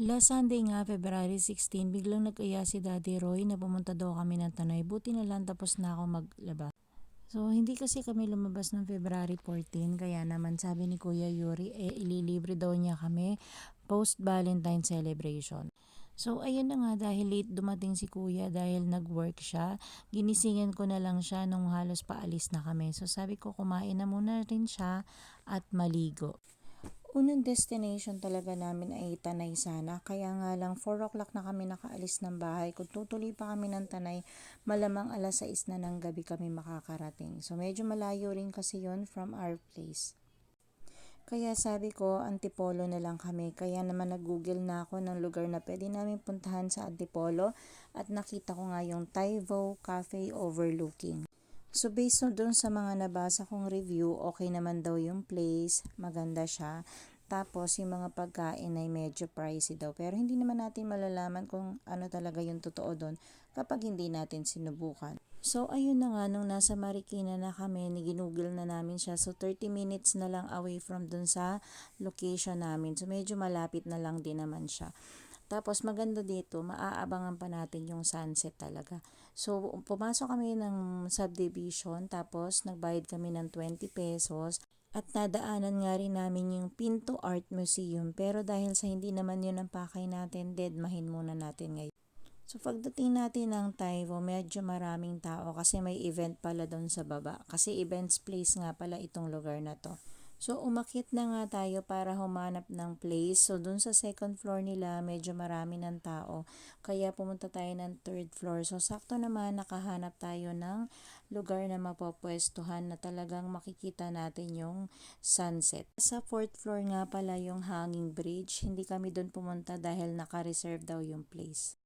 Last Sunday nga, February 16, biglang nag-aya si Daddy Roy na pumunta daw kami ng Tanay. Buti na lang tapos na ako maglaba. So, hindi kasi kami lumabas ng February 14, kaya naman sabi ni Kuya Yuri, ililibre daw niya kami post-Valentine celebration. So, ayun na nga, dahil late dumating si Kuya dahil nag-work siya, ginisingan ko na lang siya nung halos paalis na kami. So, sabi ko kumain na muna rin siya at maligo. Unang destination talaga namin ay Tanay sana, kaya nga lang 4 o'clock na kami nakaalis ng bahay. Kung tutuloy pa kami ng Tanay, malamang alas 6 na ng gabi kami makakarating. So medyo malayo rin kasi yon from our place. Kaya sabi ko, Antipolo na lang kami. Kaya naman nag-google na ako ng lugar na pwede namin puntahan sa Antipolo at nakita ko nga yung Taivo Cafe Overlooking. So based on doon sa mga nabasa kong review, okay naman daw yung place, maganda siya. Tapos yung mga pagkain ay medyo pricey daw. Pero hindi naman natin malalaman kung ano talaga yung totoo doon kapag hindi natin sinubukan. So ayun na nga, nung nasa Marikina na kami, ginugol na namin siya. So 30 minutes na lang away from dun sa location namin. So medyo malapit na lang din naman siya. Tapos maganda dito, maaabangan pa natin yung sunset talaga. So pumasok kami ng subdivision, tapos nagbayad kami ng 20 pesos. At nadaanan nga rin namin yung Pinto Art Museum, pero dahil sa hindi naman yun ang pakay natin, deadmahin muna natin ngayon. So pagdating natin ng Taiwo, medyo maraming tao kasi may event pala doon sa baba. Kasi events place nga pala itong lugar na to. So umakyat na nga tayo para humanap ng place. So doon sa second floor nila, medyo marami ng tao. Kaya pumunta tayo ng third floor. So sakto naman nakahanap tayo ng lugar na mapapwestuhan na talagang makikita natin yung sunset. Sa fourth floor nga pala yung hanging bridge. Hindi kami doon pumunta dahil naka-reserve daw yung place.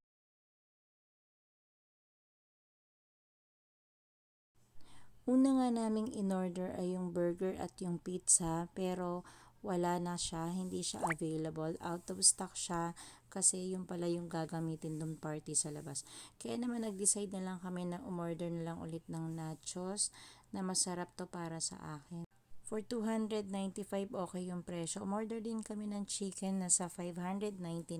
Una nga naming in-order ay yung burger at yung pizza, pero wala na siya, hindi siya available. Out of stock siya kasi yung pala yung gagamitin dong party sa labas. Kaya naman nag-decide na lang kami na umorder na lang ulit ng nachos na masarap to para sa akin. For 295 okay yung presyo. Umorder din kami ng chicken na sa 599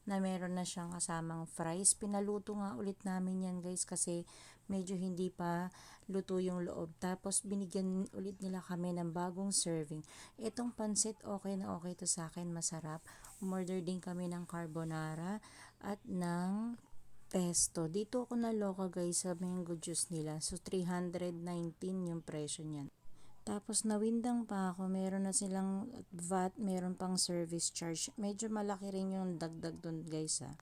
na meron na siyang kasamang fries. Pinaluto nga ulit namin yan guys kasi medyo hindi pa luto yung loob. Tapos binigyan ulit nila kami ng bagong serving. Itong pansit okay na okay to sa akin, masarap. Umorder din kami ng carbonara at ng pesto. Dito ako naloka guys sa mango juice nila. So 319 yung presyo niyan. Tapos nawindang pa ako, meron na silang VAT, meron pang service charge. Medyo malaki rin yung dagdag dun guys ha.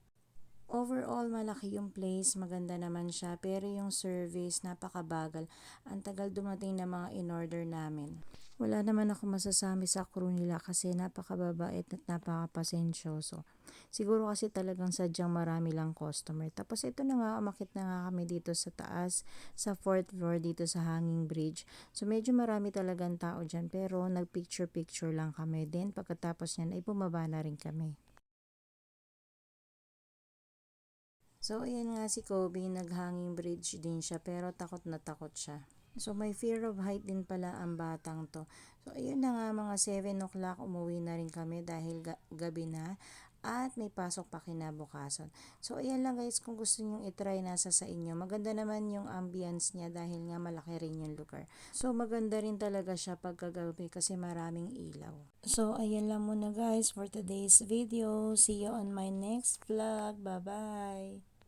Overall, malaki yung place, maganda naman siya, pero yung service, napakabagal. Ang tagal dumating na mga in-order namin. Wala naman ako masasabi sa crew nila kasi napakababait at napakapasensyoso. Siguro kasi talagang sadyang marami lang customer. Tapos ito na nga, umakit na nga kami dito sa taas, sa 4th floor dito sa Hanging Bridge. So medyo marami talagang tao dyan, pero nag-picture-picture lang kami. Then pagkatapos yan ay bumaba na rin kami. So, ayan nga si Kobe, naghanging bridge din siya, pero takot na takot siya. So, may fear of height din pala ang batang to. So, ayun na nga, mga 7 o'clock, umuwi na rin kami dahil gabi na. At may pasok pa kinabukasan. So, ayan lang guys, kung gusto nyong itry, nasa sa inyo. Maganda naman yung ambience niya dahil nga malaki rin yung lugar. So, maganda rin talaga siya pagkagabi kasi maraming ilaw. So, ayan lang muna guys for today's video. See you on my next vlog. Bye-bye!